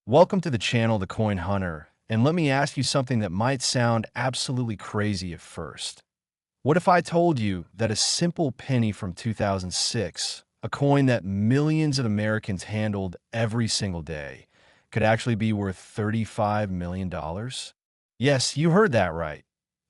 Welcome to the channel, The Coin Hunter, and let me ask you something that might sound absolutely crazy at first. What if I told you that a simple penny from 2006, a coin that millions of Americans handled every single day, could actually be worth $35 million? Yes, you heard that right.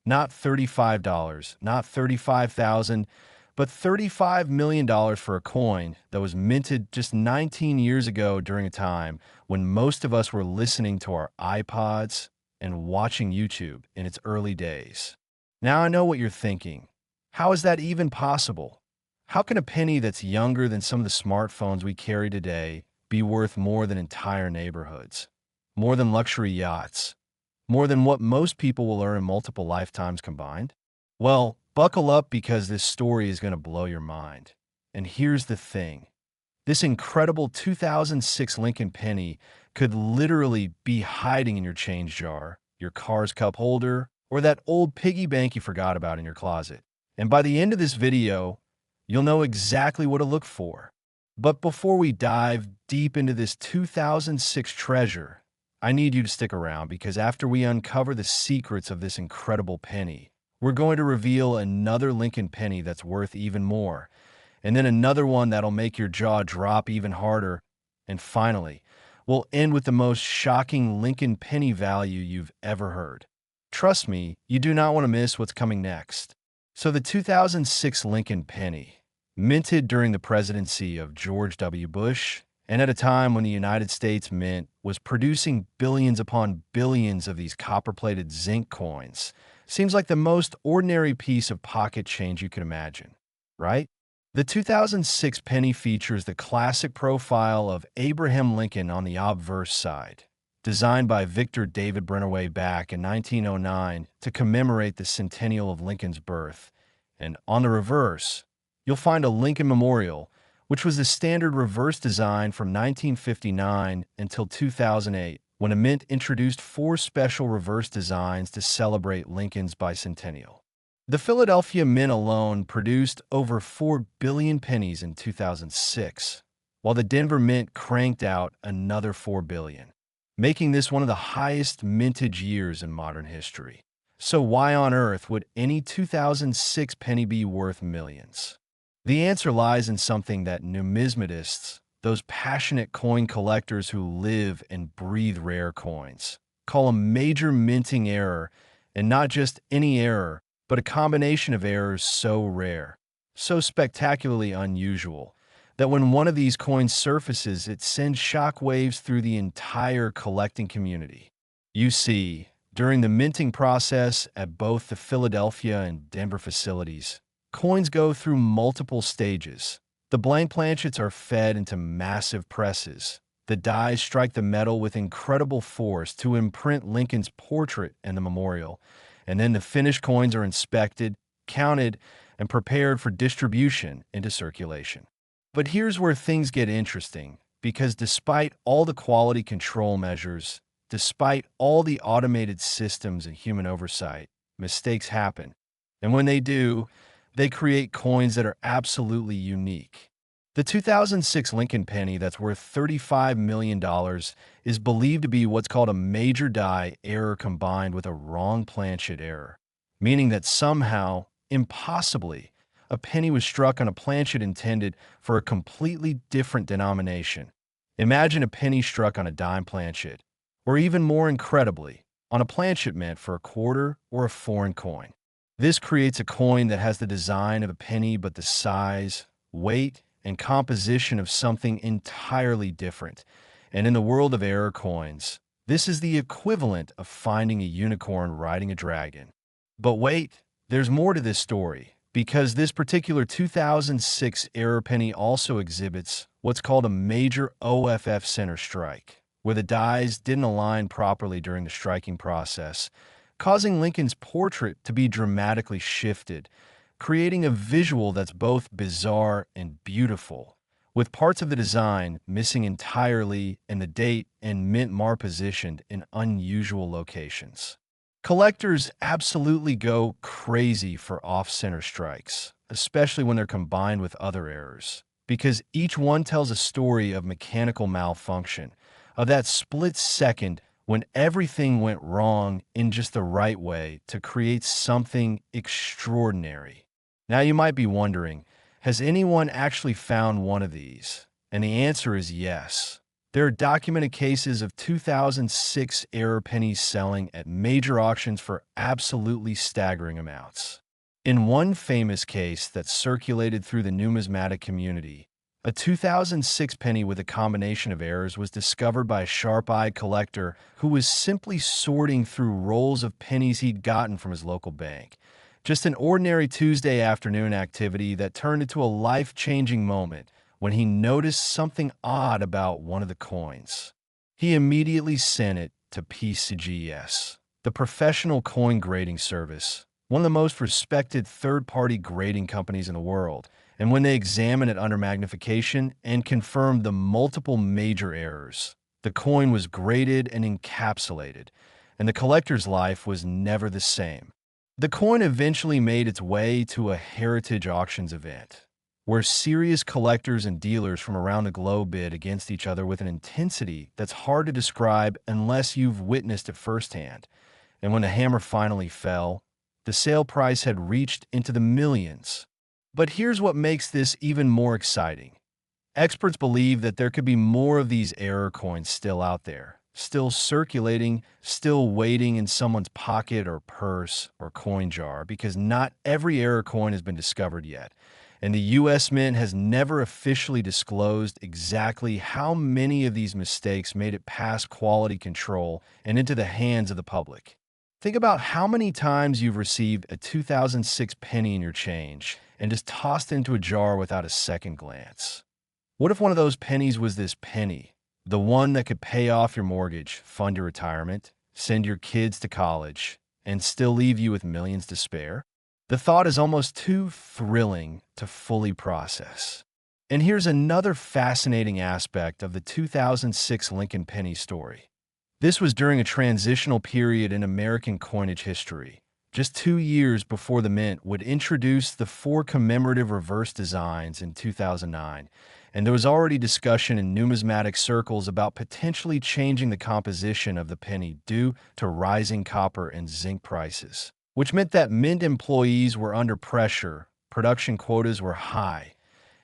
Not $35, not $35,000, but $35 million for a coin that was minted just 19 years ago during a time when most of us were listening to our iPods and watching YouTube in its early days. Now I know what you're thinking. How is that even possible? How can a penny that's younger than some of the smartphones we carry today be worth more than entire neighborhoods, more than luxury yachts, more than what most people will earn in multiple lifetimes combined? Well, buckle up because this story is going to blow your mind. And here's the thing. This incredible 2006 Lincoln Penny could literally be hiding in your change jar, your car's cup holder, or that old piggy bank you forgot about in your closet. And by the end of this video, you'll know exactly what to look for. But before we dive deep into this 2006 treasure, I need you to stick around because after we uncover the secrets of this incredible penny, we're going to reveal another Lincoln Penny that's worth even more, and then another one that'll make your jaw drop even harder. And finally, we'll end with the most shocking Lincoln Penny value you've ever heard. Trust me, you do not want to miss what's coming next. So the 2006 Lincoln Penny, minted during the presidency of George W. Bush, and at a time when the United States Mint was producing billions upon billions of these copper-plated zinc coins, seems like the most ordinary piece of pocket change you could imagine, right? The 2006 penny features the classic profile of Abraham Lincoln on the obverse side, designed by Victor David Brenner way back in 1909 to commemorate the centennial of Lincoln's birth. And on the reverse, you'll find a Lincoln Memorial, which was the standard reverse design from 1959 until 2008, when a mint introduced 4 special reverse designs to celebrate Lincoln's bicentennial. The Philadelphia Mint alone produced over 4 billion pennies in 2006, while the Denver Mint cranked out another 4 billion, making this one of the highest mintage years in modern history. So why on earth would any 2006 penny be worth millions? The answer lies in something that numismatists, those passionate coin collectors who live and breathe rare coins, call a major minting error, and not just any error, but a combination of errors so rare, so spectacularly unusual, that when one of these coins surfaces, it sends shockwaves through the entire collecting community. You see, during the minting process at both the Philadelphia and Denver facilities, coins go through multiple stages. The blank planchets are fed into massive presses. The dies strike the metal with incredible force to imprint Lincoln's portrait and the memorial, and then the finished coins are inspected, counted, and prepared for distribution into circulation. But here's where things get interesting, because despite all the quality control measures, despite all the automated systems and human oversight, mistakes happen. And when they do, they create coins that are absolutely unique. The 2006 Lincoln Penny that's worth $35 million is believed to be what's called a major die error combined with a wrong planchet error, meaning that somehow, impossibly, a penny was struck on a planchet intended for a completely different denomination. Imagine a penny struck on a dime planchet, or even more incredibly, on a planchet meant for a quarter or a foreign coin. This creates a coin that has the design of a penny but the size, weight, and composition of something entirely different. And in the world of error coins, this is the equivalent of finding a unicorn riding a dragon. But wait, there's more to this story, because this particular 2006 error penny also exhibits what's called a major OFF center strike, where the dies didn't align properly during the striking process, causing Lincoln's portrait to be dramatically shifted, creating a visual that's both bizarre and beautiful, with parts of the design missing entirely and the date and mint mark positioned in unusual locations. Collectors absolutely go crazy for off-center strikes, especially when they're combined with other errors, because each one tells a story of mechanical malfunction, of that split second when everything went wrong in just the right way to create something extraordinary. Now you might be wondering, has anyone actually found one of these? And the answer is yes. There are documented cases of 2006 error pennies selling at major auctions for absolutely staggering amounts. In one famous case that circulated through the numismatic community, a 2006 penny with a combination of errors was discovered by a sharp-eyed collector who was simply sorting through rolls of pennies he'd gotten from his local bank. Just an ordinary Tuesday afternoon activity that turned into a life-changing moment when he noticed something odd about one of the coins. He immediately sent it to PCGS, the professional coin grading service, one of the most respected third-party grading companies in the world, and when they examined it under magnification and confirmed the multiple major errors, the coin was graded and encapsulated, and the collector's life was never the same. The coin eventually made its way to a heritage auctions event, where serious collectors and dealers from around the globe bid against each other with an intensity that's hard to describe unless you've witnessed it firsthand. And when the hammer finally fell, the sale price had reached into the millions. But here's what makes this even more exciting. Experts believe that there could be more of these error coins still out there, still circulating, still waiting in someone's pocket or purse or coin jar, because not every error coin has been discovered yet. And the U.S. Mint has never officially disclosed exactly how many of these mistakes made it past quality control and into the hands of the public. Think about how many times you've received a 2006 penny in your change and just tossed it into a jar without a second glance. What if one of those pennies was this penny, the one that could pay off your mortgage, fund your retirement, send your kids to college, and still leave you with millions to spare? The thought is almost too thrilling to fully process. And here's another fascinating aspect of the 2006 Lincoln Penny story. This was during a transitional period in American coinage history, just 2 years before the Mint would introduce the 4 commemorative reverse designs in 2009, and there was already discussion in numismatic circles about potentially changing the composition of the penny due to rising copper and zinc prices, which meant that Mint employees were under pressure, production quotas were high,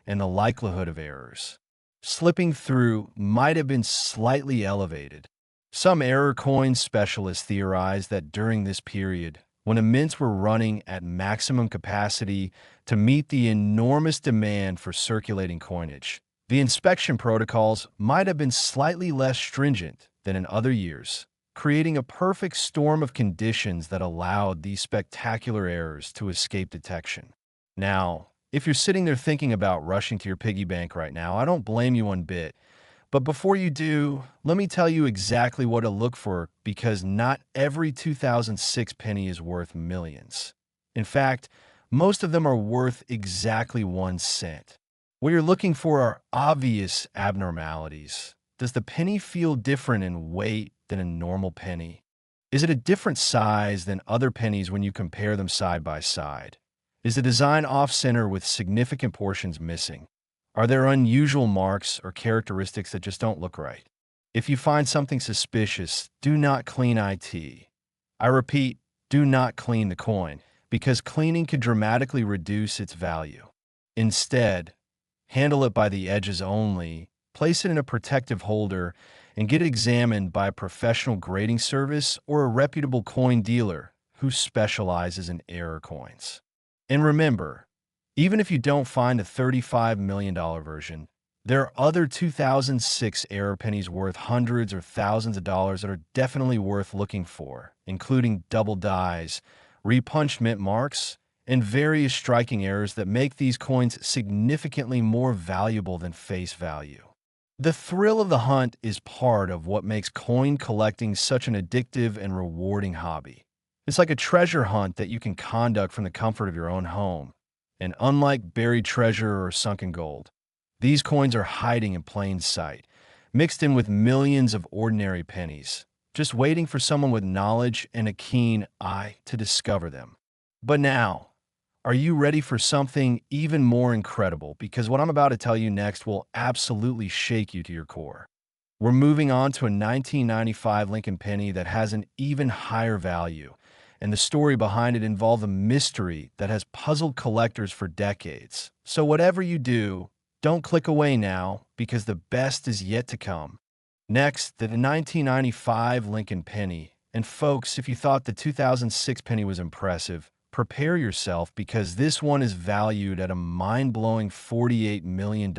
and the likelihood of errors slipping through might have been slightly elevated. Some error coin specialists theorized that during this period, when the mints were running at maximum capacity to meet the enormous demand for circulating coinage, the inspection protocols might have been slightly less stringent than in other years, creating a perfect storm of conditions that allowed these spectacular errors to escape detection. Now, if you're sitting there thinking about rushing to your piggy bank right now, I don't blame you one bit. But before you do, let me tell you exactly what to look for, because not every 2006 penny is worth millions. In fact, most of them are worth exactly 1 cent. What you're looking for are obvious abnormalities. Does the penny feel different in weight than a normal penny? Is it a different size than other pennies when you compare them side by side? Is the design off-center with significant portions missing? Are there unusual marks or characteristics that just don't look right? If you find something suspicious, do not clean IT. I repeat, do not clean the coin, because cleaning could dramatically reduce its value. Instead, handle it by the edges only, place it in a protective holder, and get it examined by a professional grading service or a reputable coin dealer who specializes in error coins. And remember, even if you don't find a $35 million version, there are other 2006 error pennies worth hundreds or thousands of dollars that are definitely worth looking for, including double dies, repunched mint marks, and various striking errors that make these coins significantly more valuable than face value. The thrill of the hunt is part of what makes coin collecting such an addictive and rewarding hobby. It's like a treasure hunt that you can conduct from the comfort of your own home. And unlike buried treasure or sunken gold, these coins are hiding in plain sight, mixed in with millions of ordinary pennies, just waiting for someone with knowledge and a keen eye to discover them. But now, are you ready for something even more incredible? Because what I'm about to tell you next will absolutely shake you to your core. We're moving on to a 1995 Lincoln Penny that has an even higher value, and the story behind it involved a mystery that has puzzled collectors for decades. So whatever you do, don't click away now, because the best is yet to come. Next, the 1995 Lincoln Penny. And folks, if you thought the 2006 penny was impressive, prepare yourself, because this one is valued at a mind-blowing $48 million.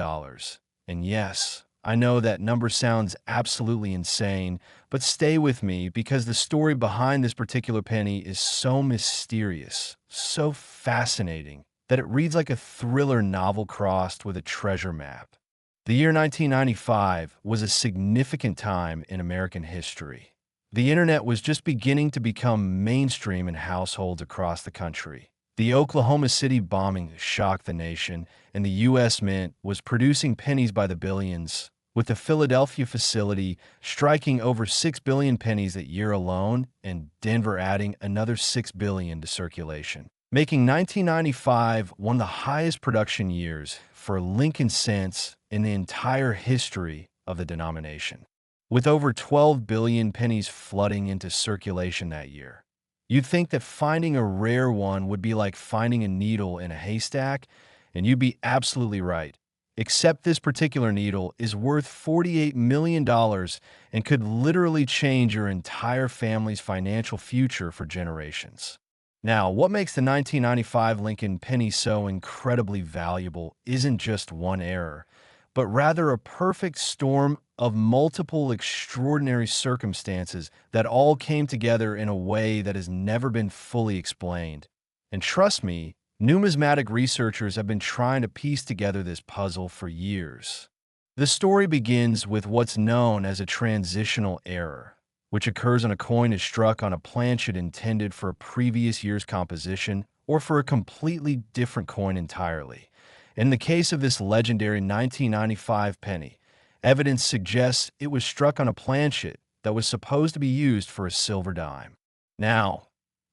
And yes, I know that number sounds absolutely insane, but stay with me, because the story behind this particular penny is so mysterious, so fascinating, that it reads like a thriller novel crossed with a treasure map. The year 1995 was a significant time in American history. The internet was just beginning to become mainstream in households across the country. The Oklahoma City bombing shocked the nation, and the U.S. Mint was producing pennies by the billions, with the Philadelphia facility striking over 6 billion pennies that year alone, and Denver adding another 6 billion to circulation, making 1995 one of the highest production years for Lincoln cents in the entire history of the denomination, with over 12 billion pennies flooding into circulation that year. You'd think that finding a rare one would be like finding a needle in a haystack, and you'd be absolutely right. Except this particular needle is worth $48 million and could literally change your entire family's financial future for generations. Now, what makes the 1995 Lincoln Penny so incredibly valuable isn't just one error, but rather a perfect storm of multiple extraordinary circumstances that all came together in a way that has never been fully explained. And trust me, numismatic researchers have been trying to piece together this puzzle for years. The story begins with what's known as a transitional error, which occurs when a coin is struck on a planchet intended for a previous year's composition or for a completely different coin entirely. In the case of this legendary 1995 penny, evidence suggests it was struck on a planchet that was supposed to be used for a silver dime. Now,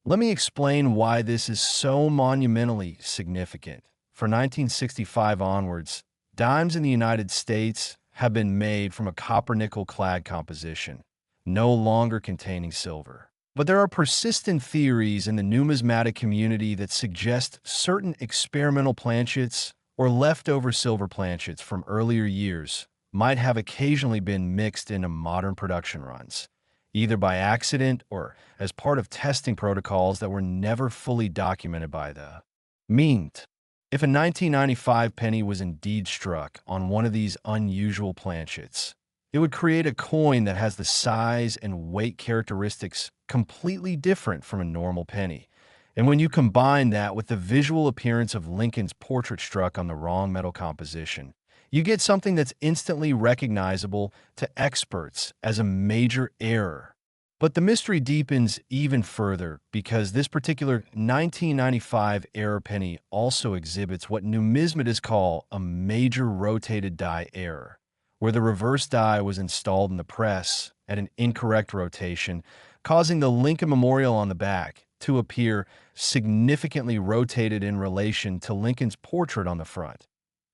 let me explain why this is so monumentally significant. For 1965 onwards, dimes in the United States have been made from a copper-nickel clad composition, no longer containing silver. But there are persistent theories in the numismatic community that suggest certain experimental planchets or leftover silver planchets from earlier years might have occasionally been mixed into modern production runs, either by accident or as part of testing protocols that were never fully documented by the Mint. If a 1995 penny was indeed struck on one of these unusual planchets, it would create a coin that has the size and weight characteristics completely different from a normal penny. And when you combine that with the visual appearance of Lincoln's portrait struck on the wrong metal composition, you get something that's instantly recognizable to experts as a major error. But the mystery deepens even further, because this particular 1995 error penny also exhibits what numismatists call a major rotated die error, where the reverse die was installed in the press at an incorrect rotation, causing the Lincoln Memorial on the back to appear significantly rotated in relation to Lincoln's portrait on the front.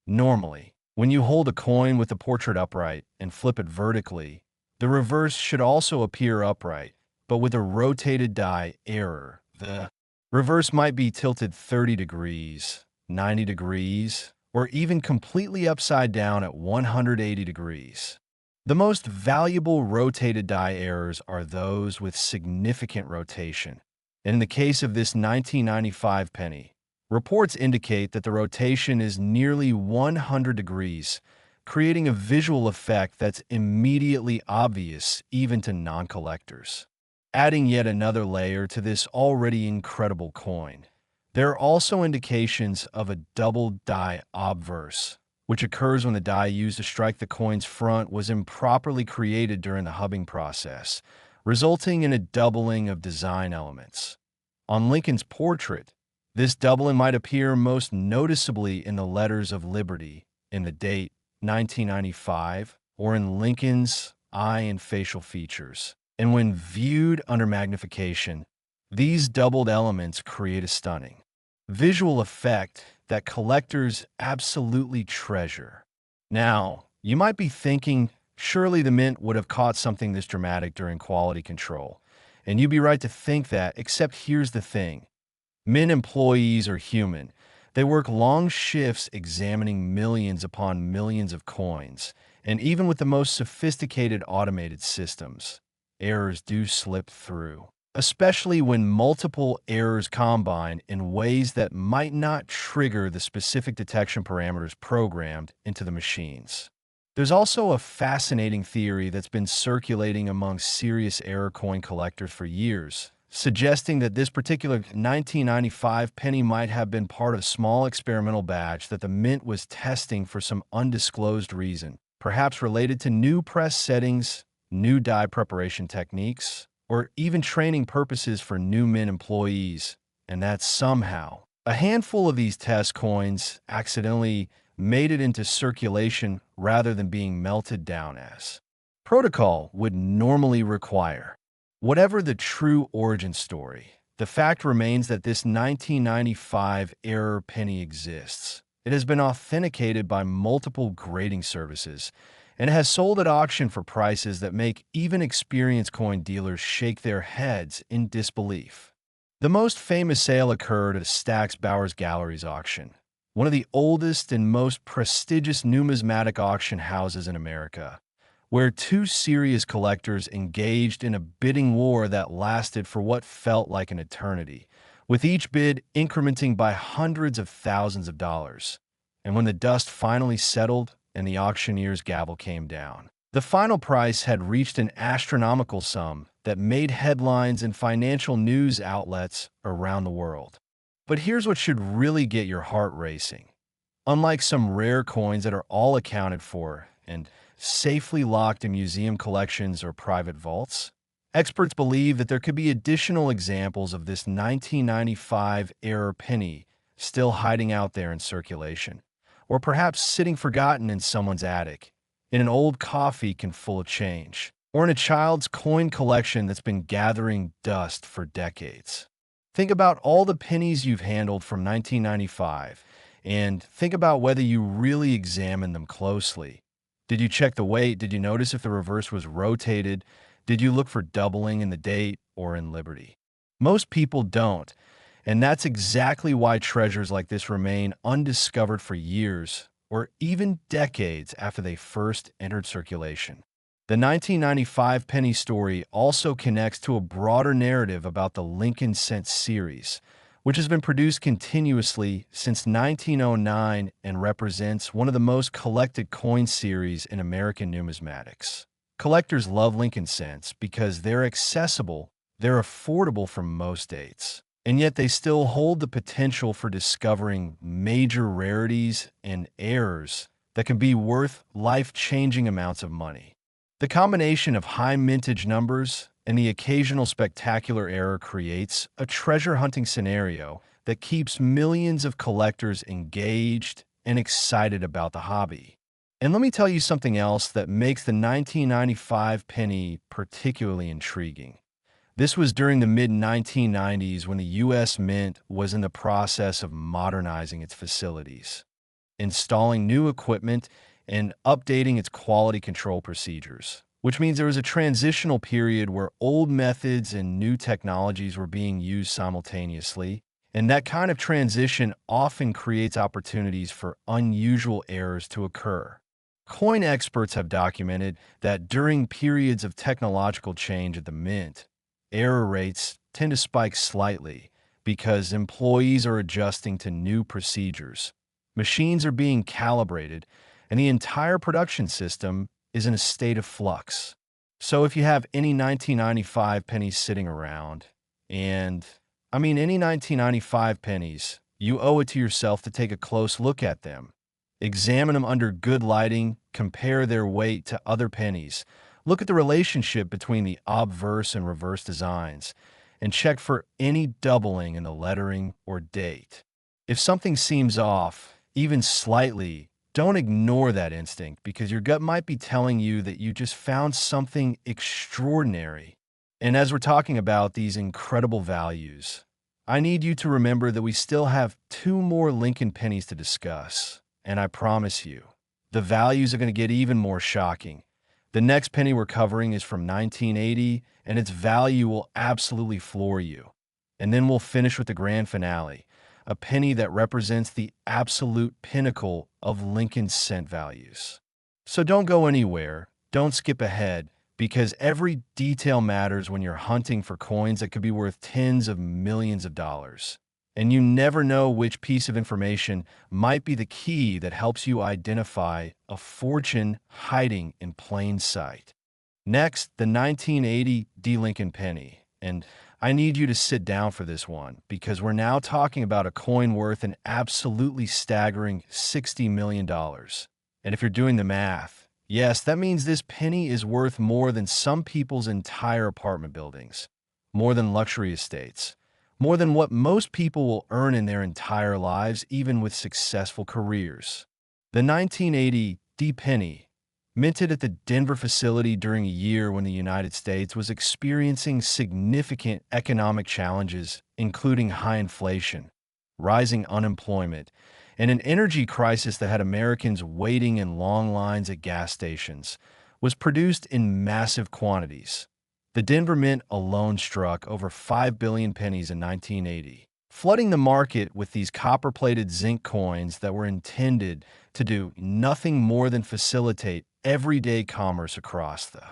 Normally, when you hold a coin with the portrait upright and flip it vertically, the reverse should also appear upright, but with a rotated die error, the reverse might be tilted 30 degrees, 90 degrees, or even completely upside down at 180 degrees. The most valuable rotated die errors are those with significant rotation. In the case of this 1995 penny, reports indicate that the rotation is nearly 100 degrees, creating a visual effect that's immediately obvious even to non-collectors. Adding yet another layer to this already incredible coin, there are also indications of a double die obverse, which occurs when the die used to strike the coin's front was improperly created during the hubbing process, resulting in a doubling of design elements. On Lincoln's portrait, this doubling might appear most noticeably in the letters of Liberty, in the date 1995, or in Lincoln's eye and facial features. And when viewed under magnification, these doubled elements create a stunning visual effect that collectors absolutely treasure. Now, you might be thinking, Surely the Mint would have caught something this dramatic during quality control. And you'd be right to think that, except here's the thing. Mint employees are human. They work long shifts examining millions upon millions of coins, and even with the most sophisticated automated systems, errors do slip through, especially when multiple errors combine in ways that might not trigger the specific detection parameters programmed into the machines. There's also a fascinating theory that's been circulating among serious error coin collectors for years, suggesting that this particular 1995 penny might have been part of a small experimental batch that the Mint was testing for some undisclosed reason, perhaps related to new press settings, new die preparation techniques, or even training purposes for new Mint employees, and that somehow a handful of these test coins accidentally made it into circulation rather than being melted down as protocol would normally require. Whatever the true origin story, the fact remains that this 1995 error penny exists. It has been authenticated by multiple grading services, and it has sold at auction for prices that make even experienced coin dealers shake their heads in disbelief. The most famous sale occurred at Stack's Bowers Gallery's auction, one of the oldest and most prestigious numismatic auction houses in America, where two serious collectors engaged in a bidding war that lasted for what felt like an eternity, with each bid incrementing by hundreds of thousands of dollars. And when the dust finally settled and the auctioneer's gavel came down, the final price had reached an astronomical sum that made headlines in financial news outlets around the world. But here's what should really get your heart racing. Unlike some rare coins that are all accounted for and safely locked in museum collections or private vaults, experts believe that there could be additional examples of this 1995 error penny still hiding out there in circulation, or perhaps sitting forgotten in someone's attic, in an old coffee can full of change, or in a child's coin collection that's been gathering dust for decades. Think about all the pennies you've handled from 1995, and think about whether you really examined them closely. Did you check the weight? Did you notice if the reverse was rotated? Did you look for doubling in the date or in Liberty? Most people don't, and that's exactly why treasures like this remain undiscovered for years or even decades after they first entered circulation. The 1995 penny story also connects to a broader narrative about the Lincoln Cent series, which has been produced continuously since 1909 and represents one of the most collected coin series in American numismatics. Collectors love Lincoln Cents because they're accessible, they're affordable from most dates, and yet they still hold the potential for discovering major rarities and errors that can be worth life-changing amounts of money. The combination of high mintage numbers and the occasional spectacular error creates a treasure hunting scenario that keeps millions of collectors engaged and excited about the hobby. And let me tell you something else that makes the 1995 penny particularly intriguing. This was during the mid-1990s when the U.S. Mint was in the process of modernizing its facilities, installing new equipment, and updating its quality control procedures, which means there was a transitional period where old methods and new technologies were being used simultaneously, and that kind of transition often creates opportunities for unusual errors to occur. Coin experts have documented that during periods of technological change at the Mint, error rates tend to spike slightly because employees are adjusting to new procedures, machines are being calibrated, and the entire production system is in a state of flux. So if you have any 1995 pennies sitting around, any 1995 pennies, you owe it to yourself to take a close look at them. Examine them under good lighting, compare their weight to other pennies, look at the relationship between the obverse and reverse designs, and check for any doubling in the lettering or date. If something seems off, even slightly, don't ignore that instinct because your gut might be telling you that you just found something extraordinary. And as we're talking about these incredible values, I need you to remember that we still have 2 more Lincoln pennies to discuss. And I promise you, the values are going to get even more shocking The next penny we're covering is from 1980, and its value will absolutely floor you. And then we'll finish with the grand finale, a penny that represents the absolute pinnacle of Lincoln's cent values. So don't go anywhere, don't skip ahead, because every detail matters when you're hunting for coins that could be worth tens of millions of dollars. And you never know which piece of information might be the key that helps you identify a fortune hiding in plain sight. Next, the 1980 Lincoln Penny. And I need you to sit down for this one, because we're now talking about a coin worth an absolutely staggering $60 million. And if you're doing the math, yes, that means this penny is worth more than some people's entire apartment buildings, more than luxury estates, more than what most people will earn in their entire lives, even with successful careers. The 1980 penny, minted at the Denver facility during a year when the United States was experiencing significant economic challenges, including high inflation, rising unemployment, and an energy crisis that had Americans waiting in long lines at gas stations, was produced in massive quantities. The Denver Mint alone struck over 5 billion pennies in 1980, flooding the market with these copper-plated zinc coins that were intended to do nothing more than facilitate everyday commerce across the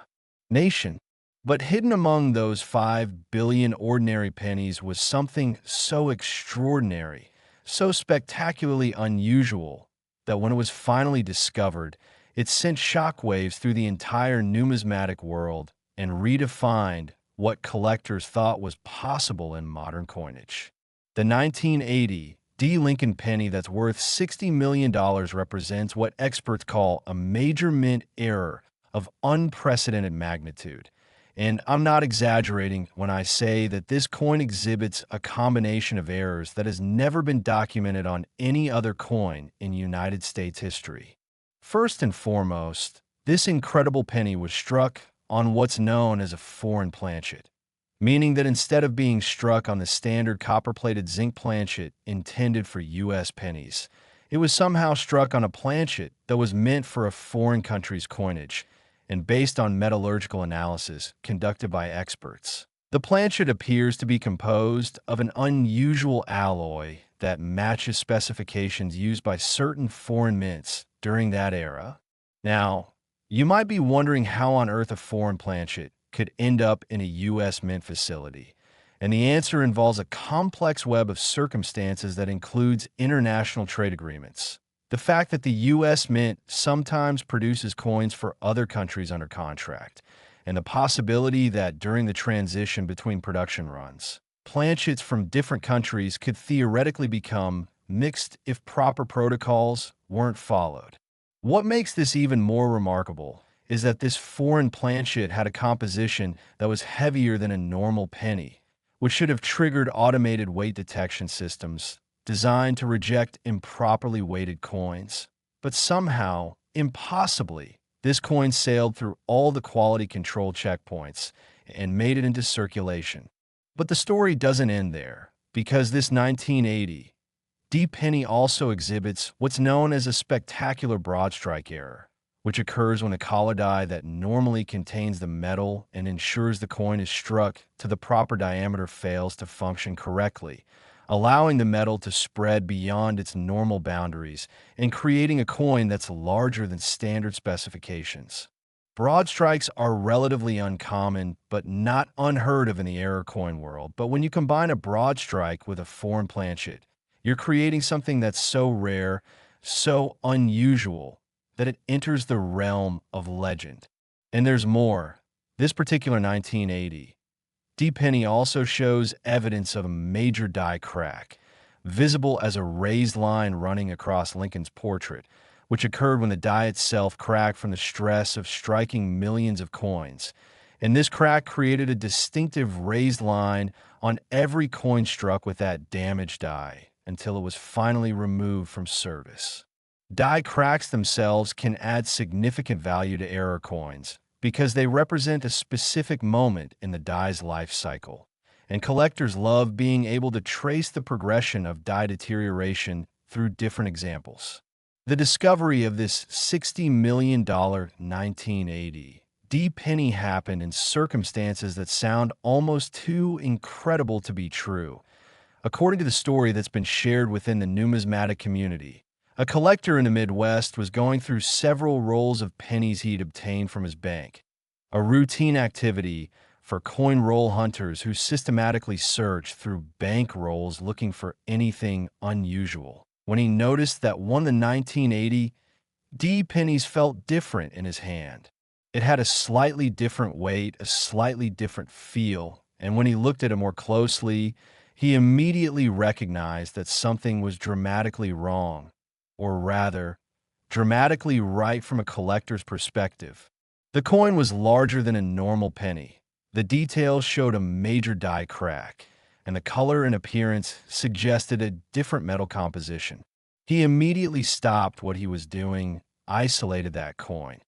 nation. But hidden among those 5 billion ordinary pennies was something so extraordinary, so spectacularly unusual, that when it was finally discovered, it sent shockwaves through the entire numismatic world and redefined what collectors thought was possible in modern coinage. The 1980 Lincoln Penny that's worth $60 million represents what experts call a major mint error of unprecedented magnitude. And I'm not exaggerating when I say that this coin exhibits a combination of errors that has never been documented on any other coin in United States history. First and foremost, this incredible penny was struck on what's known as a foreign planchet, meaning that instead of being struck on the standard copper-plated zinc planchet intended for U.S. pennies, it was somehow struck on a planchet that was meant for a foreign country's coinage, and based on metallurgical analysis conducted by experts. The planchet appears to be composed of an unusual alloy that matches specifications used by certain foreign mints during that era. Now, you might be wondering how on earth a foreign planchet could end up in a U.S. mint facility, and the answer involves a complex web of circumstances that includes international trade agreements. The fact that the U.S. Mint sometimes produces coins for other countries under contract, and the possibility that during the transition between production runs, planchets from different countries could theoretically become mixed if proper protocols weren't followed. What makes this even more remarkable is that this foreign planchet had a composition that was heavier than a normal penny, which should have triggered automated weight detection systems designed to reject improperly weighted coins. But somehow, impossibly, this coin sailed through all the quality control checkpoints and made it into circulation. But the story doesn't end there, because this 1980 penny also exhibits what's known as a spectacular broadstrike error, which occurs when a collar die that normally contains the metal and ensures the coin is struck to the proper diameter fails to function correctly, allowing the metal to spread beyond its normal boundaries and creating a coin that's larger than standard specifications. Broadstrikes are relatively uncommon, but not unheard of in the error coin world. But when you combine a broadstrike with a foreign planchet, you're creating something that's so rare, so unusual, that it enters the realm of legend. And there's more. This particular 1980 penny also shows evidence of a major die crack, visible as a raised line running across Lincoln's portrait, which occurred when the die itself cracked from the stress of striking millions of coins. And this crack created a distinctive raised line on every coin struck with that damaged die until it was finally removed from service. Die cracks themselves can add significant value to error coins, because they represent a specific moment in the die's life cycle, and collectors love being able to trace the progression of die deterioration through different examples. The discovery of this $60 million 1980 D penny happened in circumstances that sound almost too incredible to be true. According to the story that's been shared within the numismatic community, a collector in the Midwest was going through several rolls of pennies he'd obtained from his bank, a routine activity for coin roll hunters who systematically search through bank rolls looking for anything unusual. When he noticed that one of the 1980 D pennies felt different in his hand. It had a slightly different weight, a slightly different feel, and when he looked at it more closely, he immediately recognized that something was dramatically wrong, or rather, dramatically right from a collector's perspective. The coin was larger than a normal penny. The details showed a major die crack, and the color and appearance suggested a different metal composition. He immediately stopped what he was doing, isolated that coin,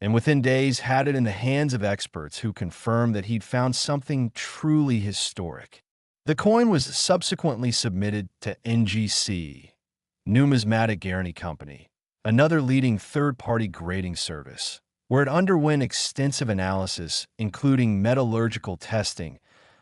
and within days had it in the hands of experts who confirmed that he'd found something truly historic. The coin was subsequently submitted to NGC, Numismatic Guarantee Company, another leading third-party grading service, where it underwent extensive analysis, including metallurgical testing,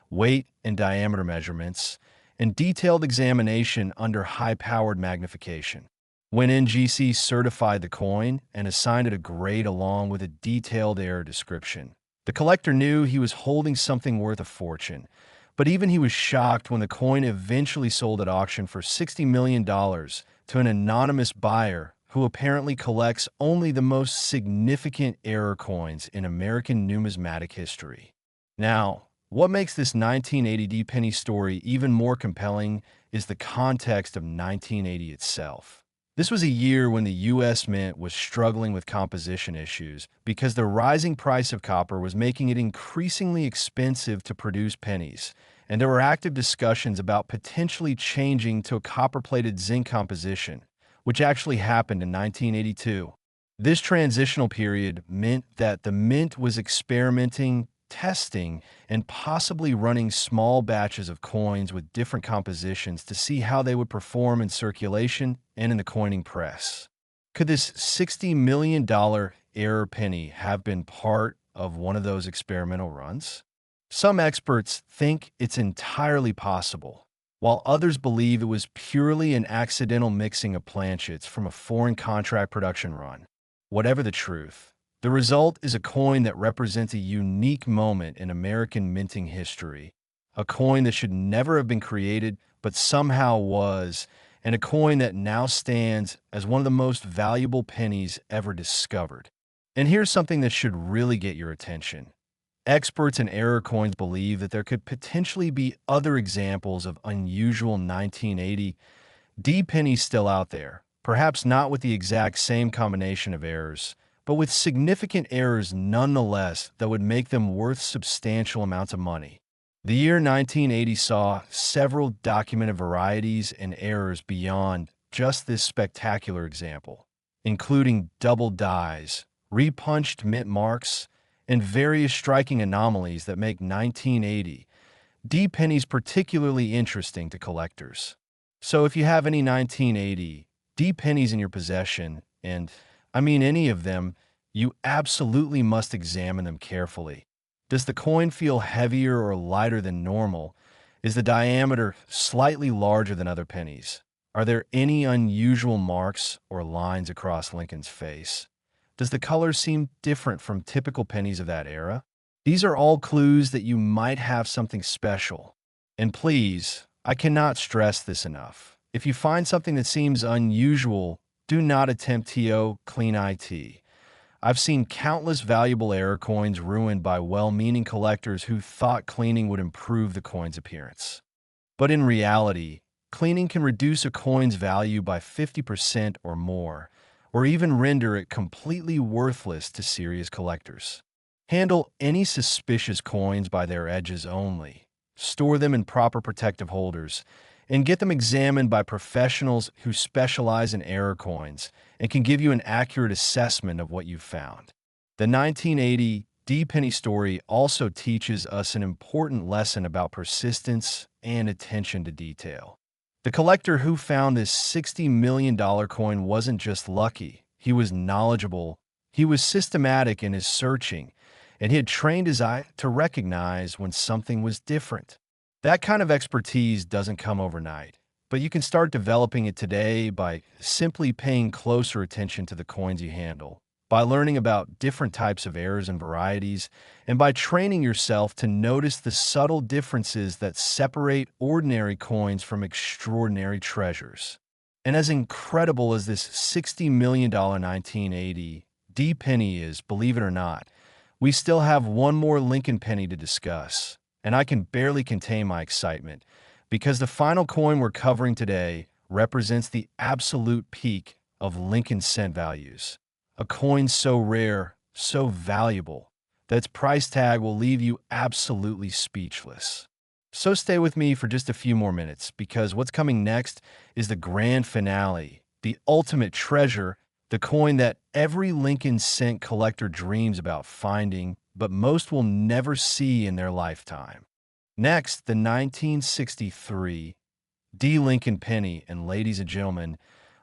weight and diameter measurements, and detailed examination under high-powered magnification. When NGC certified the coin and assigned it a grade along with a detailed error description, the collector knew he was holding something worth a fortune. But even he was shocked when the coin eventually sold at auction for $60 million to an anonymous buyer who apparently collects only the most significant error coins in American numismatic history. Now, what makes this 1980 D penny story even more compelling is the context of 1980 itself. This was a year when the U.S. Mint was struggling with composition issues because the rising price of copper was making it increasingly expensive to produce pennies, and there were active discussions about potentially changing to a copper-plated zinc composition, which actually happened in 1982. This transitional period meant that the Mint was experimenting, testing, and possibly running small batches of coins with different compositions to see how they would perform in circulation and in the coining press. Could this $60 million error penny have been part of one of those experimental runs? Some experts think it's entirely possible, while others believe it was purely an accidental mixing of planchets from a foreign contract production run. Whatever the truth, the result is a coin that represents a unique moment in American minting history, a coin that should never have been created but somehow was, and a coin that now stands as one of the most valuable pennies ever discovered. And here's something that should really get your attention. Experts in error coins believe that there could potentially be other examples of unusual 1980 D pennies still out there, perhaps not with the exact same combination of errors, but with significant errors nonetheless that would make them worth substantial amounts of money. The year 1980 saw several documented varieties and errors beyond just this spectacular example, including double dies, repunched mint marks, and various striking anomalies that make 1980 D pennies particularly interesting to collectors. So if you have any 1980 D pennies in your possession, and I mean any of them, you absolutely must examine them carefully. Does the coin feel heavier or lighter than normal? Is the diameter slightly larger than other pennies? Are there any unusual marks or lines across Lincoln's face? Does the color seem different from typical pennies of that era? These are all clues that you might have something special. And please, I cannot stress this enough. If you find something that seems unusual, do not attempt to clean it. I've seen countless valuable error coins ruined by well-meaning collectors who thought cleaning would improve the coin's appearance. But in reality, cleaning can reduce a coin's value by 50% or more, or even render it completely worthless to serious collectors. Handle any suspicious coins by their edges only. Store them in proper protective holders, and get them examined by professionals who specialize in error coins and can give you an accurate assessment of what you've found. The 1980 D penny story also teaches us an important lesson about persistence and attention to detail. The collector who found this $60 million coin wasn't just lucky, he was knowledgeable, he was systematic in his searching, and he had trained his eye to recognize when something was different. That kind of expertise doesn't come overnight, but you can start developing it today by simply paying closer attention to the coins you handle, by learning about different types of errors and varieties, and by training yourself to notice the subtle differences that separate ordinary coins from extraordinary treasures. And as incredible as this $60 million 1980 D penny is, believe it or not, we still have one more Lincoln penny to discuss, and I can barely contain my excitement because the final coin we're covering today represents the absolute peak of Lincoln cent values. A coin so rare, so valuable, that its price tag will leave you absolutely speechless. So stay with me for just a few more minutes, because what's coming next is the grand finale, the ultimate treasure, the coin that every Lincoln cent collector dreams about finding, but most will never see in their lifetime. Next, the 1963 D. Lincoln penny, and ladies and gentlemen,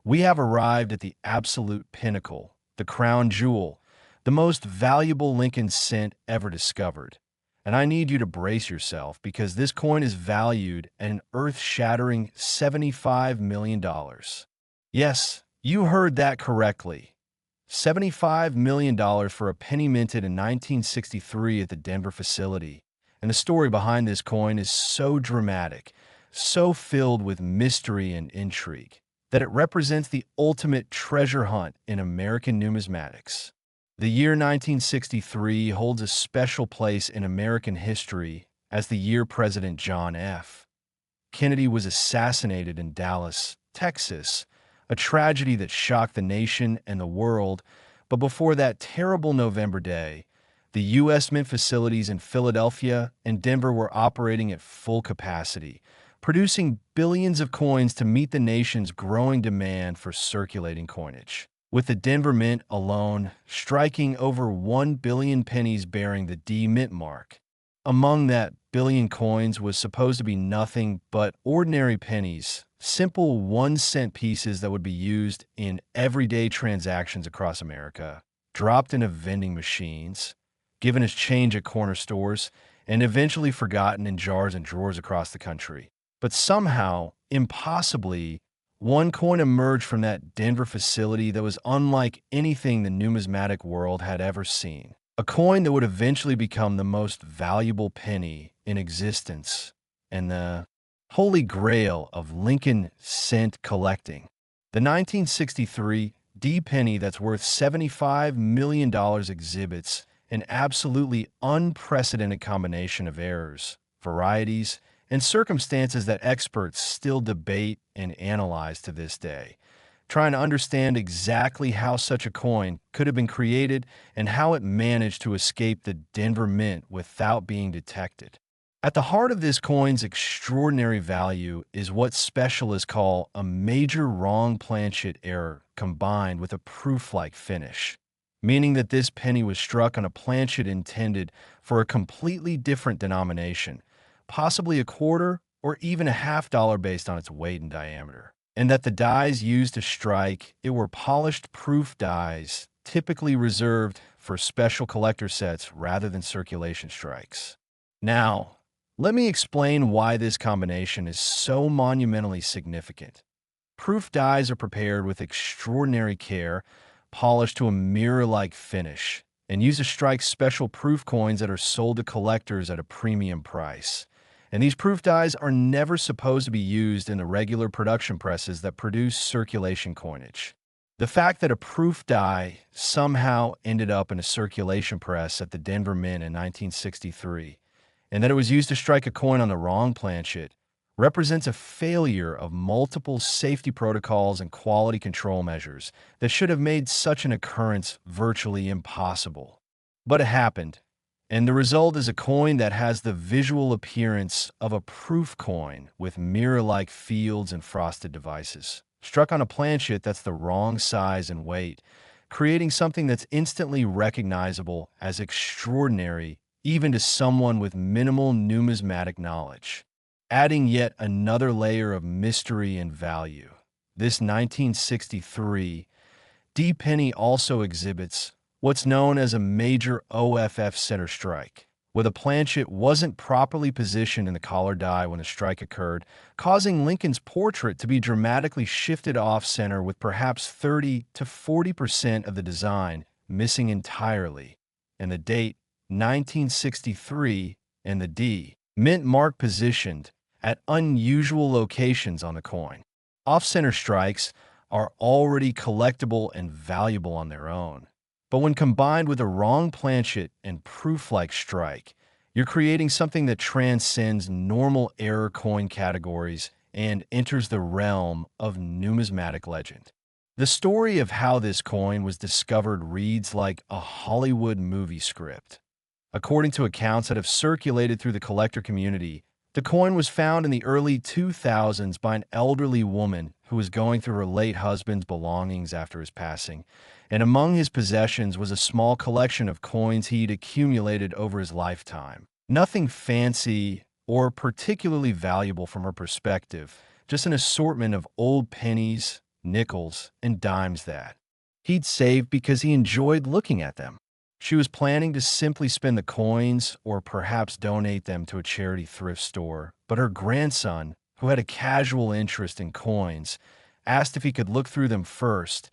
we have arrived at the absolute pinnacle, the crown jewel, the most valuable Lincoln cent ever discovered. And I need you to brace yourself because this coin is valued at an earth-shattering $75 million. Yes, you heard that correctly. $75 million for a penny minted in 1963 at the Denver facility. And the story behind this coin is so dramatic, so filled with mystery and intrigue, that it represents the ultimate treasure hunt in American numismatics. The year 1963 holds a special place in American history as the year President John F. Kennedy was assassinated in Dallas, Texas, a tragedy that shocked the nation and the world. But before that terrible November day, the U.S. Mint facilities in Philadelphia and Denver were operating at full capacity, producing billions of coins to meet the nation's growing demand for circulating coinage, with the Denver Mint alone striking over 1 billion pennies bearing the D Mint mark. Among that billion coins was supposed to be nothing but ordinary pennies, simple 1-cent pieces that would be used in everyday transactions across America, dropped into vending machines, given as change at corner stores, and eventually forgotten in jars and drawers across the country. But somehow, impossibly, one coin emerged from that Denver facility that was unlike anything the numismatic world had ever seen. A coin that would eventually become the most valuable penny in existence and the holy grail of Lincoln cent collecting. The 1963 D penny that's worth $75 million exhibits an absolutely unprecedented combination of errors, varieties, and circumstances that experts still debate and analyze to this day, trying to understand exactly how such a coin could have been created and how it managed to escape the Denver Mint without being detected. At the heart of this coin's extraordinary value is what specialists call a major wrong planchet error combined with a proof-like finish, meaning that this penny was struck on a planchet intended for a completely different denomination, possibly a quarter or even a $half based on its weight and diameter, and that the dies used to strike it were polished proof dies, typically reserved for special collector sets rather than circulation strikes. Now, let me explain why this combination is so monumentally significant. Proof dies are prepared with extraordinary care, polished to a mirror-like finish, and use to strike special proof coins that are sold to collectors at a premium price. And these proof dies are never supposed to be used in the regular production presses that produce circulation coinage. The fact that a proof die somehow ended up in a circulation press at the Denver Mint in 1963, and that it was used to strike a coin on the wrong planchet, represents a failure of multiple safety protocols and quality control measures that should have made such an occurrence virtually impossible. But it happened, and the result is a coin that has the visual appearance of a proof coin with mirror-like fields and frosted devices, struck on a planchet that's the wrong size and weight, creating something that's instantly recognizable as extraordinary even to someone with minimal numismatic knowledge, adding yet another layer of mystery and value. This 1963 D penny also exhibits what's known as a major OFF center strike, where the planchet wasn't properly positioned in the collar die when the strike occurred, causing Lincoln's portrait to be dramatically shifted off-center with perhaps 30 to 40% of the design missing entirely, and the date 1963 and the D mint mark positioned at unusual locations on the coin. Off-center strikes are already collectible and valuable on their own. But when combined with a wrong planchet and proof-like strike, you're creating something that transcends normal error coin categories and enters the realm of numismatic legend. The story of how this coin was discovered reads like a Hollywood movie script. According to accounts that have circulated through the collector community, the coin was found in the early 2000s by an elderly woman who was going through her late husband's belongings after his passing, and among his possessions was a small collection of coins he'd accumulated over his lifetime. Nothing fancy or particularly valuable from her perspective, just an assortment of old pennies, nickels, and dimes that he'd saved because he enjoyed looking at them. She was planning to simply spend the coins or perhaps donate them to a charity thrift store, but her grandson, who had a casual interest in coins, asked if he could look through them first,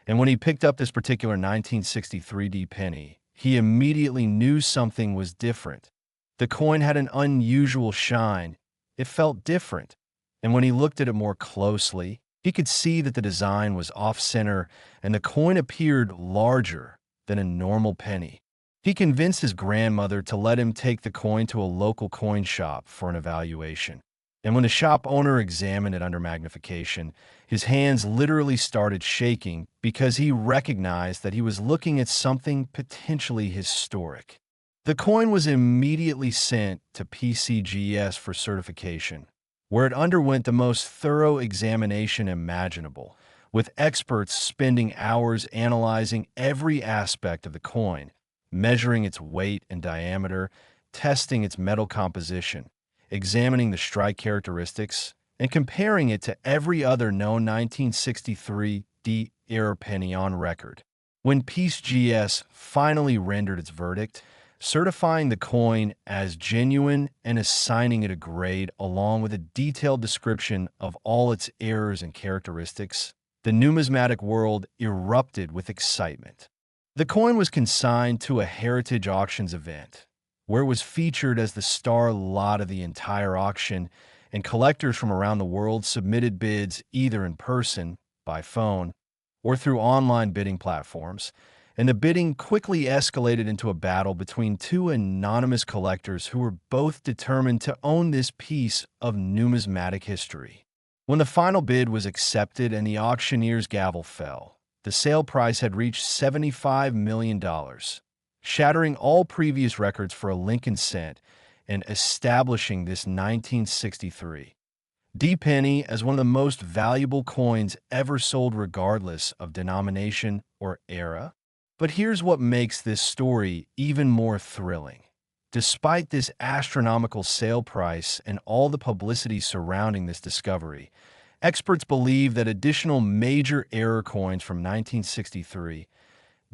and when he picked up this particular 1963 D penny, he immediately knew something was different. The coin had an unusual shine. It felt different, and when he looked at it more closely, he could see that the design was off-center and the coin appeared larger than a normal penny. He convinced his grandmother to let him take the coin to a local coin shop for an evaluation. And when the shop owner examined it under magnification, his hands literally started shaking because he recognized that he was looking at something potentially historic. The coin was immediately sent to PCGS for certification, where it underwent the most thorough examination imaginable, with experts spending hours analyzing every aspect of the coin, measuring its weight and diameter, testing its metal composition, examining the strike characteristics, and comparing it to every other known 1963 D-era penny on record. When PCGS finally rendered its verdict, certifying the coin as genuine and assigning it a grade along with a detailed description of all its errors and characteristics, the numismatic world erupted with excitement. The coin was consigned to a Heritage Auctions event, where it was featured as the star lot of the entire auction, and collectors from around the world submitted bids either in person, by phone, or through online bidding platforms, and the bidding quickly escalated into a battle between two anonymous collectors who were both determined to own this piece of numismatic history. When the final bid was accepted and the auctioneer's gavel fell, the sale price had reached $75 million, shattering all previous records for a Lincoln cent and establishing this 1963 D penny as one of the most valuable coins ever sold regardless of denomination or era. But here's what makes this story even more thrilling. Despite this astronomical sale price and all the publicity surrounding this discovery, experts believe that additional major error coins from 1963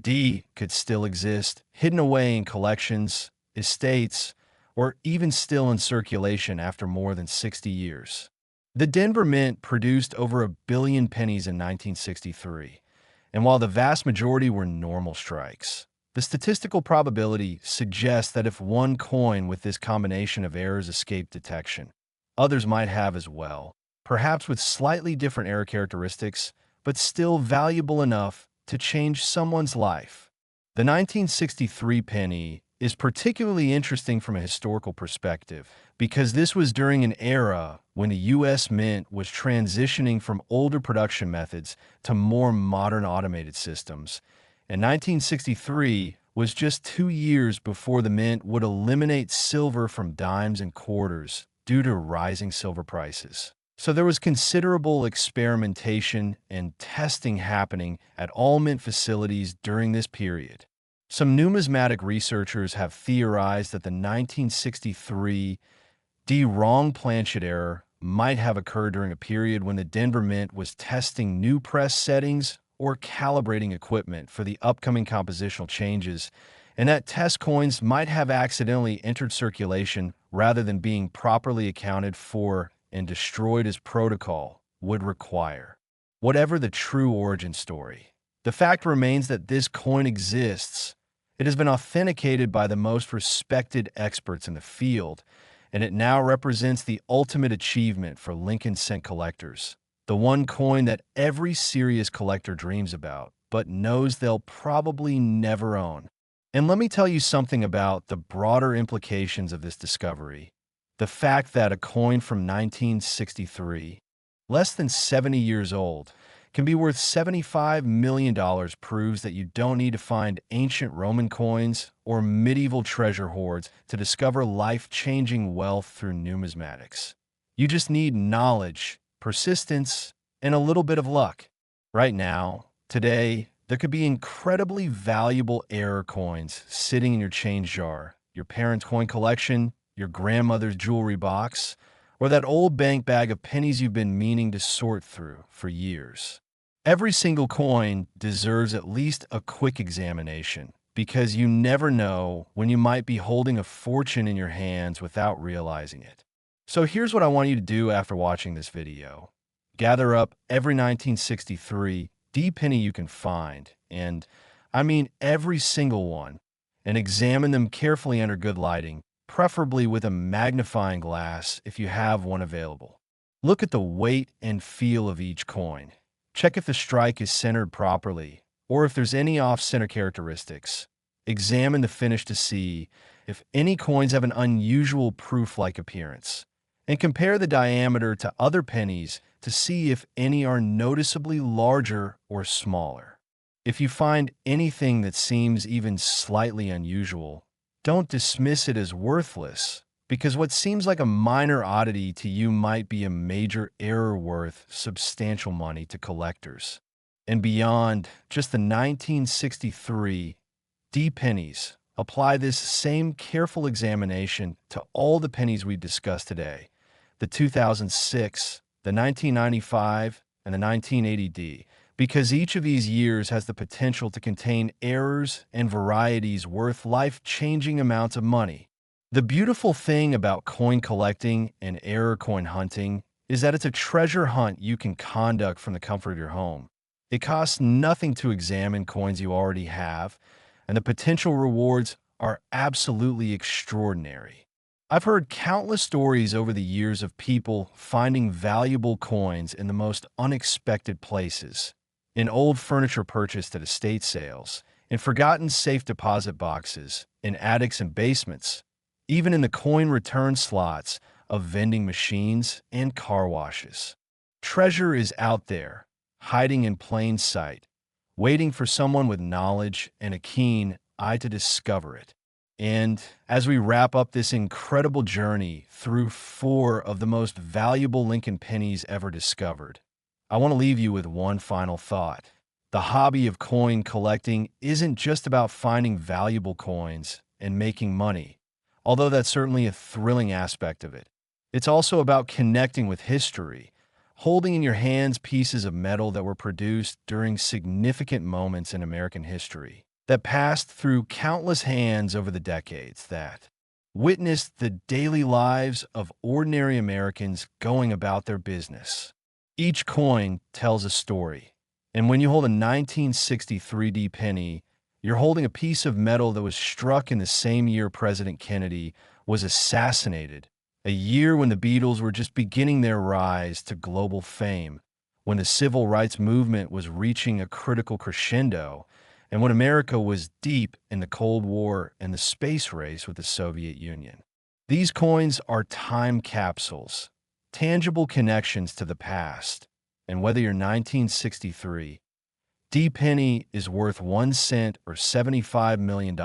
D could still exist, hidden away in collections, estates, or even still in circulation after more than 60 years. The Denver Mint produced over 1 billion pennies in 1963, and while the vast majority were normal strikes, the statistical probability suggests that if one coin with this combination of errors escaped detection, others might have as well, perhaps with slightly different error characteristics, but still valuable enough to change someone's life. The 1963 penny is particularly interesting from a historical perspective because this was during an era when the U.S. Mint was transitioning from older production methods to more modern automated systems, and 1963 was just 2 years before the Mint would eliminate silver from dimes and quarters due to rising silver prices. So there was considerable experimentation and testing happening at all mint facilities during this period. Some numismatic researchers have theorized that the 1963 D wrong planchet error might have occurred during a period when the Denver Mint was testing new press settings or calibrating equipment for the upcoming compositional changes, and that test coins might have accidentally entered circulation rather than being properly accounted for and destroyed as protocol would require. Whatever the true origin story, the fact remains that this coin exists. It has been authenticated by the most respected experts in the field, and it now represents the ultimate achievement for Lincoln cent collectors, the one coin that every serious collector dreams about, but knows they'll probably never own. And let me tell you something about the broader implications of this discovery. The fact that a coin from 1963, less than 70 years old, can be worth $75 million proves that you don't need to find ancient Roman coins or medieval treasure hoards to discover life-changing wealth through numismatics. You just need knowledge, persistence, and a little bit of luck. Right now, today, there could be incredibly valuable error coins sitting in your change jar, your parents' coin collection, your grandmother's jewelry box, or that old bank bag of pennies you've been meaning to sort through for years. Every single coin deserves at least a quick examination, because you never know when you might be holding a fortune in your hands without realizing it. So here's what I want you to do after watching this video. Gather up every 1963 D penny you can find, and I mean every single one, and examine them carefully under good lighting, preferably with a magnifying glass if you have one available. Look at the weight and feel of each coin. Check if the strike is centered properly, or if there's any off-center characteristics. Examine the finish to see if any coins have an unusual proof-like appearance, and compare the diameter to other pennies to see if any are noticeably larger or smaller. If you find anything that seems even slightly unusual, don't dismiss it as worthless, because what seems like a minor oddity to you might be a major error worth substantial money to collectors. And beyond just the 1963 D pennies, apply this same careful examination to all the pennies we discussed today, the 2006, the 1995, and the 1980 D, because each of these years has the potential to contain errors and varieties worth life-changing amounts of money. The beautiful thing about coin collecting and error coin hunting is that it's a treasure hunt you can conduct from the comfort of your home. It costs nothing to examine coins you already have, and the potential rewards are absolutely extraordinary. I've heard countless stories over the years of people finding valuable coins in the most unexpected places, in old furniture purchased at estate sales, in forgotten safe deposit boxes, in attics and basements, even in the coin return slots of vending machines and car washes. Treasure is out there, hiding in plain sight, waiting for someone with knowledge and a keen eye to discover it. And as we wrap up this incredible journey through 4 of the most valuable Lincoln pennies ever discovered, I want to leave you with one final thought. The hobby of coin collecting isn't just about finding valuable coins and making money, although that's certainly a thrilling aspect of it. It's also about connecting with history, holding in your hands pieces of metal that were produced during significant moments in American history, that passed through countless hands over the decades, that witnessed the daily lives of ordinary Americans going about their business. Each coin tells a story, and when you hold a 1963 D penny, you're holding a piece of metal that was struck in the same year President Kennedy was assassinated, a year when the Beatles were just beginning their rise to global fame, when the civil rights movement was reaching a critical crescendo, and when America was deep in the Cold War and the space race with the Soviet Union. These coins are time capsules, tangible connections to the past, and whether you're 1963, D penny is worth 1 cent or $75 million.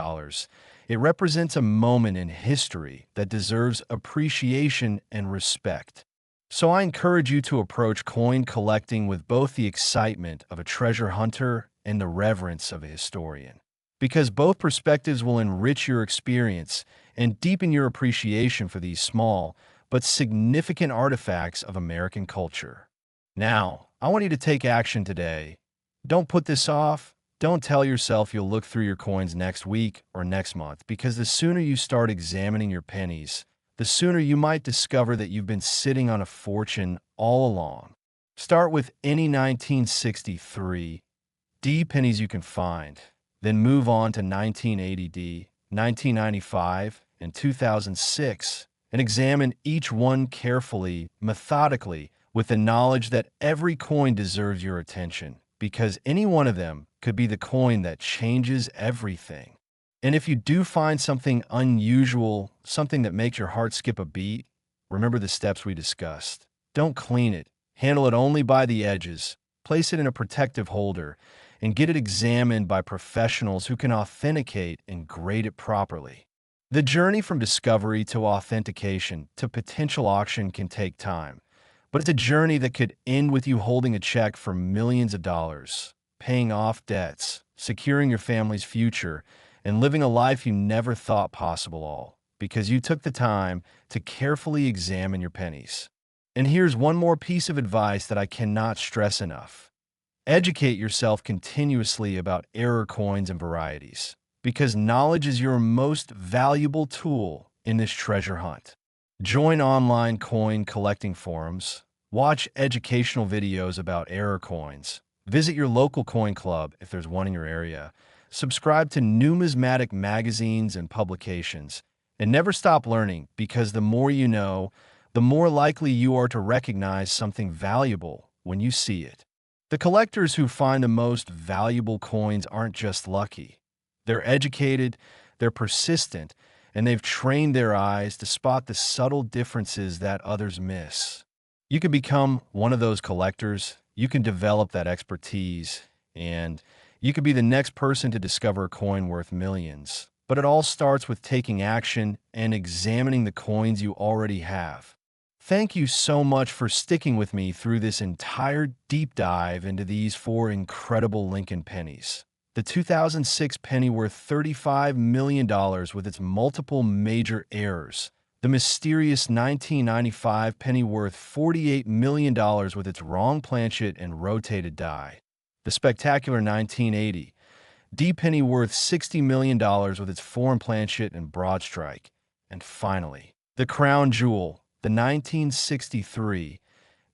It represents a moment in history that deserves appreciation and respect. So I encourage you to approach coin collecting with both the excitement of a treasure hunter and the reverence of a historian, because both perspectives will enrich your experience and deepen your appreciation for these small but significant artifacts of American culture. Now, I want you to take action today. Don't put this off. Don't tell yourself you'll look through your coins next week or next month, because the sooner you start examining your pennies, the sooner you might discover that you've been sitting on a fortune all along. Start with any 1963 D pennies you can find, then move on to 1980 D, 1995, and 2006, and examine each one carefully, methodically, with the knowledge that every coin deserves your attention, because any one of them could be the coin that changes everything. And if you do find something unusual, something that makes your heart skip a beat, remember the steps we discussed. Don't clean it. Handle it only by the edges. Place it in a protective holder and get it examined by professionals who can authenticate and grade it properly. The journey from discovery to authentication to potential auction can take time, but it's a journey that could end with you holding a check for millions of dollars, paying off debts, securing your family's future, and living a life you never thought possible, all because you took the time to carefully examine your pennies. And here's one more piece of advice that I cannot stress enough. Educate yourself continuously about error coins and varieties, because knowledge is your most valuable tool in this treasure hunt. Join online coin collecting forums, watch educational videos about error coins, visit your local coin club if there's one in your area, subscribe to numismatic magazines and publications, and never stop learning, because the more you know, the more likely you are to recognize something valuable when you see it. The collectors who find the most valuable coins aren't just lucky. They're educated, they're persistent, and they've trained their eyes to spot the subtle differences that others miss. You can become one of those collectors, you can develop that expertise, and you could be the next person to discover a coin worth millions. But it all starts with taking action and examining the coins you already have. Thank you so much for sticking with me through this entire deep dive into these four incredible Lincoln pennies. The 2006 penny worth $35 million with its multiple major errors. The mysterious 1995 penny worth $48 million with its wrong planchet and rotated die. The spectacular 1980 D penny worth $60 million with its foreign planchet and broadstrike. And finally, the crown jewel, the 1963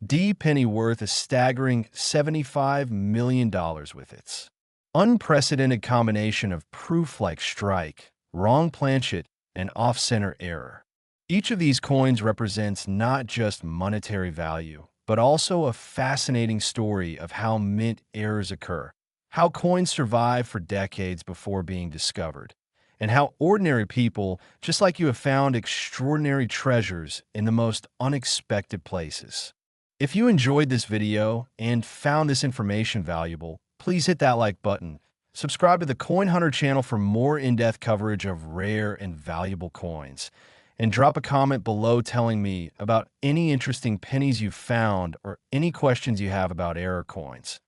D penny worth a staggering $75 million with its unprecedented combination of proof-like strike, wrong planchet, and off-center error. Each of these coins represents not just monetary value, but also a fascinating story of how mint errors occur, how coins survive for decades before being discovered, and how ordinary people, just like you, have found extraordinary treasures in the most unexpected places. If you enjoyed this video and found this information valuable, please hit that like button. Subscribe to the Coin Hunter channel for more in-depth coverage of rare and valuable coins. And drop a comment below telling me about any interesting pennies you've found or any questions you have about error coins.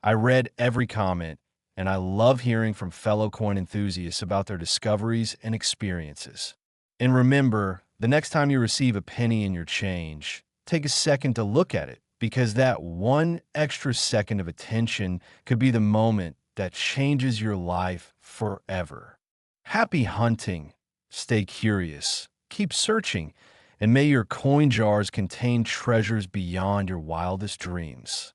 I read every comment, and I love hearing from fellow coin enthusiasts about their discoveries and experiences. And remember, the next time you receive a penny in your change, take a second to look at it, because that one extra second of attention could be the moment that changes your life forever. Happy hunting. Stay curious. Keep searching, and may your coin jars contain treasures beyond your wildest dreams.